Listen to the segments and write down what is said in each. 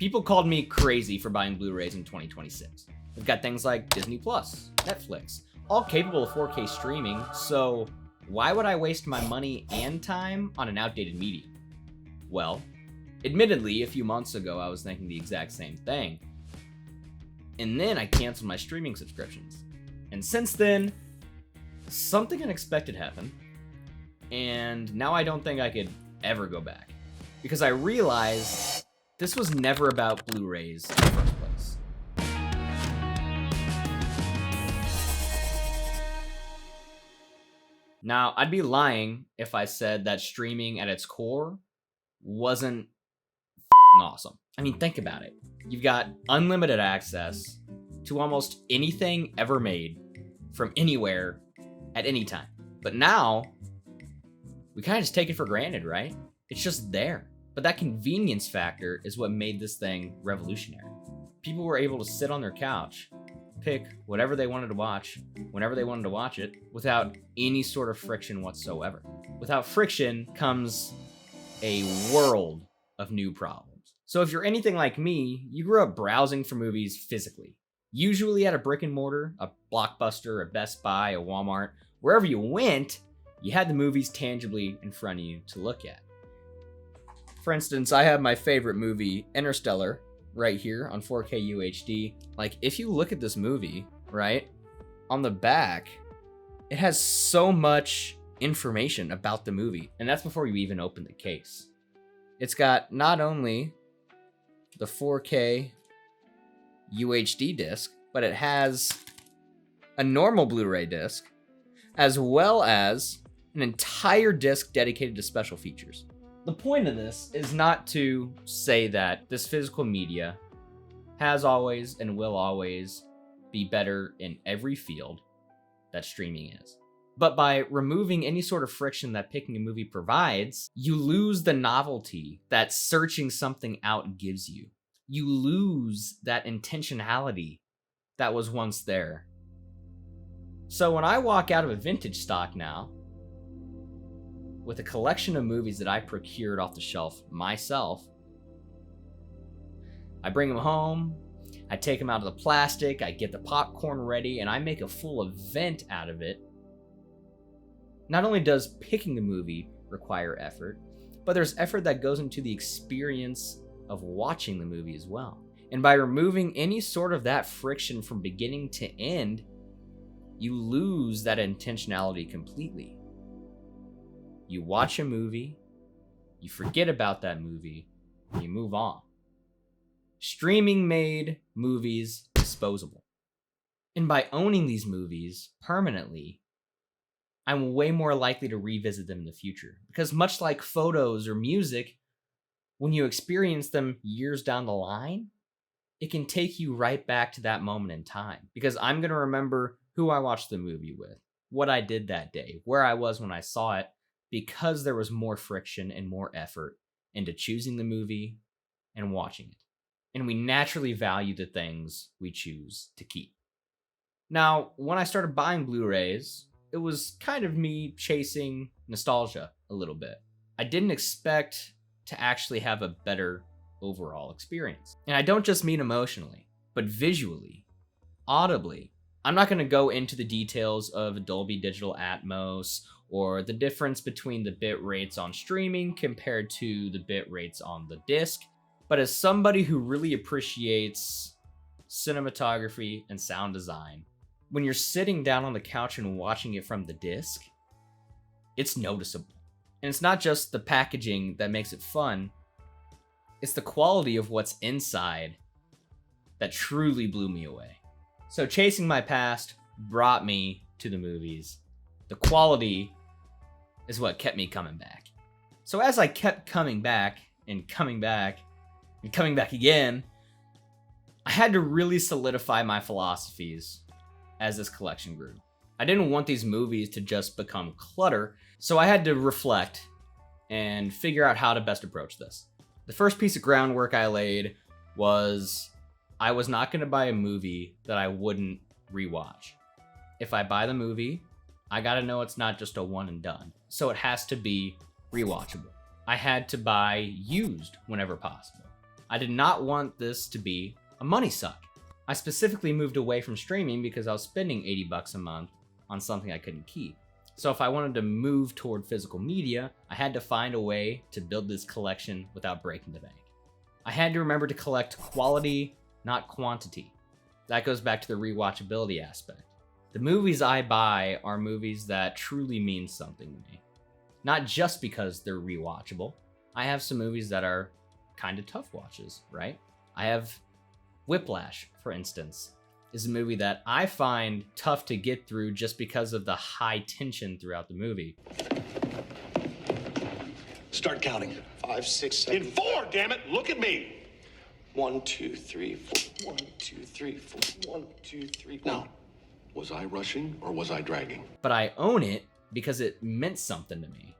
People called me crazy for buying Blu-rays in 2026. We've got things like Disney Plus, Netflix, all capable of 4K streaming, so why would I waste my money and time on an outdated medium? Well, admittedly, a few months ago I was thinking the exact same thing. And then I canceled my streaming subscriptions. And since then, something unexpected happened. And now I don't think I could ever go back. Because I realized this was never about Blu-rays in the first place. Now, I'd be lying if I said that streaming at its core wasn't awesome. I mean, think about it. You've got unlimited access to almost anything ever made from anywhere at any time. But now, we kind of just take it for granted, right? It's just there. But that convenience factor is what made this thing revolutionary. People were able to sit on their couch, pick whatever they wanted to watch, whenever they wanted to watch it, without any sort of friction whatsoever. Without friction comes a world of new problems. So if you're anything like me, you grew up browsing for movies physically. Usually at a brick and mortar, a Blockbuster, a Best Buy, a Walmart, wherever you went, you had the movies tangibly in front of you to look at. For instance, I have my favorite movie, Interstellar, right here on 4K UHD. Like, if you look at this movie, right, on the back, it has so much information about the movie, and that's before you even open the case. It's got not only the 4K UHD disc, but it has a normal Blu-ray disc, as well as an entire disc dedicated to special features. The point of this is not to say that this physical media has always and will always be better in every field that streaming is. But by removing any sort of friction that picking a movie provides, you lose the novelty that searching something out gives you. You lose that intentionality that was once there. So when I walk out of a vintage stock now, with a collection of movies that I procured off the shelf myself, I bring them home, I take them out of the plastic, I get the popcorn ready, and I make a full event out of it. Not only does picking the movie require effort, but there's effort that goes into the experience of watching the movie as well. And by removing any sort of that friction from beginning to end, you lose that intentionality completely. You watch a movie, you forget about that movie, and you move on. Streaming made movies disposable. And by owning these movies permanently, I'm way more likely to revisit them in the future. Because much like photos or music, when you experience them years down the line, it can take you right back to that moment in time. Because I'm going to remember who I watched the movie with, what I did that day, where I was when I saw it, because there was more friction and more effort into choosing the movie and watching it. And we naturally value the things we choose to keep. Now, when I started buying Blu-rays, it was kind of me chasing nostalgia a little bit. I didn't expect to actually have a better overall experience. And I don't just mean emotionally, but visually, audibly. I'm not going to go into the details of Dolby Digital Atmos or the difference between the bit rates on streaming compared to the bit rates on the disc. But as somebody who really appreciates cinematography and sound design, when you're sitting down on the couch and watching it from the disc, it's noticeable. And it's not just the packaging that makes it fun, it's the quality of what's inside that truly blew me away. So chasing my past brought me to the movies. The quality is what kept me coming back. So as I kept coming back and coming back and coming back again, I had to really solidify my philosophies as this collection grew. I didn't want these movies to just become clutter, so I had to reflect and figure out how to best approach this. The first piece of groundwork I laid was I was not going to buy a movie that I wouldn't rewatch. If I buy the movie, I got to know it's not just a one and done, so it has to be rewatchable. I had to buy used whenever possible. I did not want this to be a money suck. I specifically moved away from streaming because I was spending $80 a month on something I couldn't keep. So if I wanted to move toward physical media, I had to find a way to build this collection without breaking the bank. I had to remember to collect quality, not quantity. That goes back to the rewatchability aspect. The movies I buy are movies that truly mean something to me. Not just because they're rewatchable. I have some movies that are kind of tough watches, right? I have Whiplash, for instance, is a movie that I find tough to get through just because of the high tension throughout the movie. Start counting. 5, 6, 7. In 4, damn it! Look at me! 1, 2, 3, 4. 1, 2, 3, 4. 1, 2, 3, 4. Now, was I rushing or was I dragging? But I own it because it meant something to me.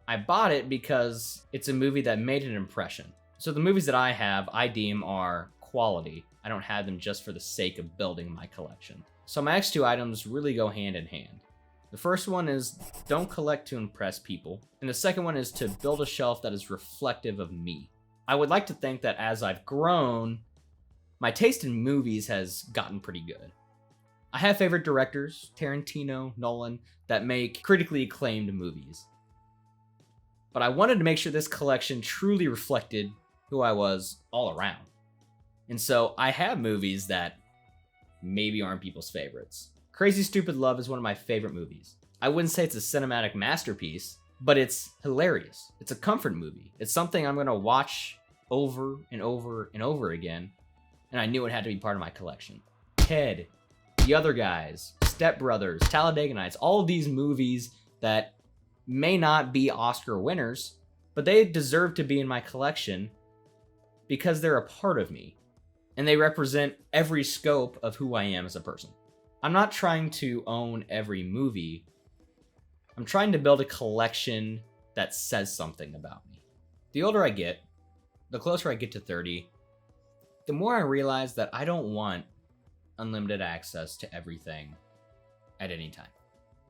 I bought it because it's a movie that made an impression. So the movies that I have, I deem are quality. I don't have them just for the sake of building my collection. So my next two items really go hand in hand. The first one is don't collect to impress people, and the second one is to build a shelf that is reflective of me. I would like to think that as I've grown, my taste in movies has gotten pretty good. I have favorite directors, Tarantino, Nolan, that make critically acclaimed movies. But I wanted to make sure this collection truly reflected who I was all around. And so I have movies that maybe aren't people's favorites. Crazy Stupid Love is one of my favorite movies. I wouldn't say it's a cinematic masterpiece, but it's hilarious. It's a comfort movie. It's something I'm gonna watch over and over and over again, and I knew it had to be part of my collection. Ted, The Other Guys, Step Brothers, Talladega Nights, all of these movies that may not be Oscar winners, but they deserve to be in my collection because they're a part of me. And they represent every scope of who I am as a person. I'm not trying to own every movie. I'm trying to build a collection that says something about me. The older I get, the closer I get to 30, the more I realize that I don't want unlimited access to everything at any time.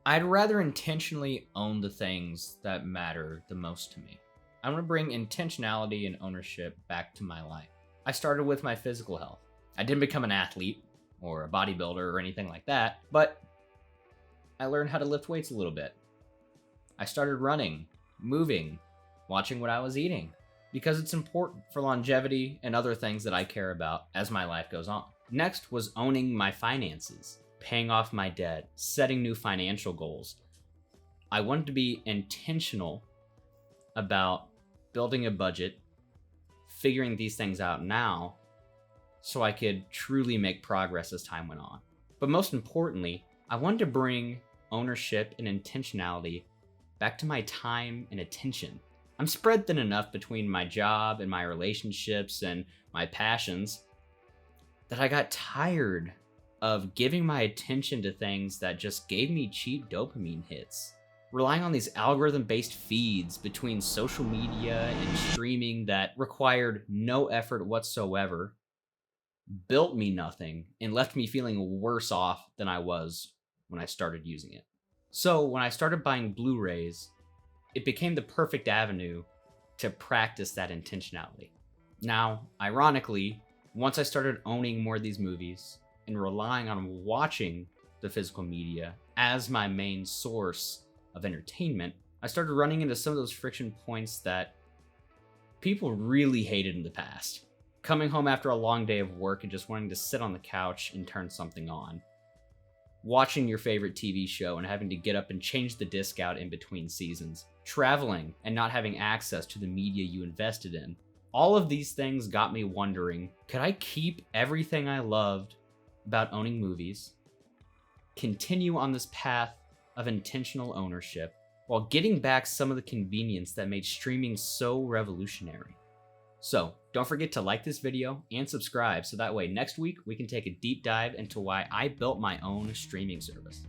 I'd rather intentionally own the things that matter the most to me. I want to bring intentionality and ownership back to my life. I started with my physical health. I didn't become an athlete or a bodybuilder or anything like that, but I learned how to lift weights a little bit. I started running, moving, watching what I was eating, because it's important for longevity and other things that I care about as my life goes on. Next was owning my finances, paying off my debt, setting new financial goals. I wanted to be intentional about building a budget, figuring these things out now so I could truly make progress as time went on. But most importantly, I wanted to bring ownership and intentionality back to my time and attention. I'm spread thin enough between my job and my relationships and my passions that I got tired of giving my attention to things that just gave me cheap dopamine hits. Relying on these algorithm-based feeds between social media and streaming that required no effort whatsoever built me nothing and left me feeling worse off than I was when I started using it. So when I started buying Blu-rays, it became the perfect avenue to practice that intentionality. Now, ironically, once I started owning more of these movies and relying on watching the physical media as my main source of entertainment, I started running into some of those friction points that people really hated in the past. Coming home after a long day of work and just wanting to sit on the couch and turn something on. Watching your favorite TV show and having to get up and change the disc out in between seasons. Traveling and not having access to the media you invested in. All of these things got me wondering, could I keep everything I loved about owning movies, continue on this path of intentional ownership, while getting back some of the convenience that made streaming so revolutionary? So don't forget to like this video and subscribe so that way next week we can take a deep dive into why I built my own streaming service.